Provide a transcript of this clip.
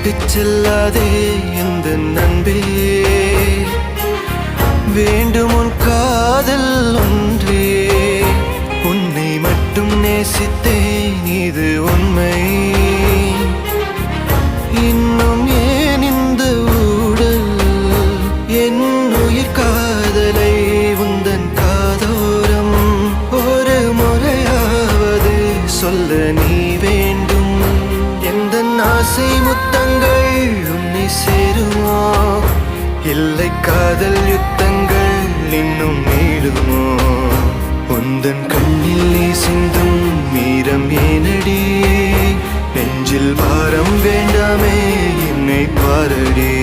விட்டு செல்லாதே எந்த நண்பே, வேண்டும் உன் காதல் ஒன்றே. உன்னை மட்டும் நேசித்தேன் இது உண்மை. இன்னும் ஏன் இந்த ஊடல் என் உயிர் காதலை உந்தன் காதோரம் ஒரு முறையாவது சொல்ல நீ வேண்டும். எந்த ஆசை முத்தங்கள் உன்னை சேருமோ, இல்லை காதல் யுத்தங்கள் இன்னும் நீடுமோ. உந்தன் கண்ணில் நீ சிந்தும் மீரம் ஏனடி, நெஞ்சில் பாரம் வேண்டாமே என்னை பாரடி.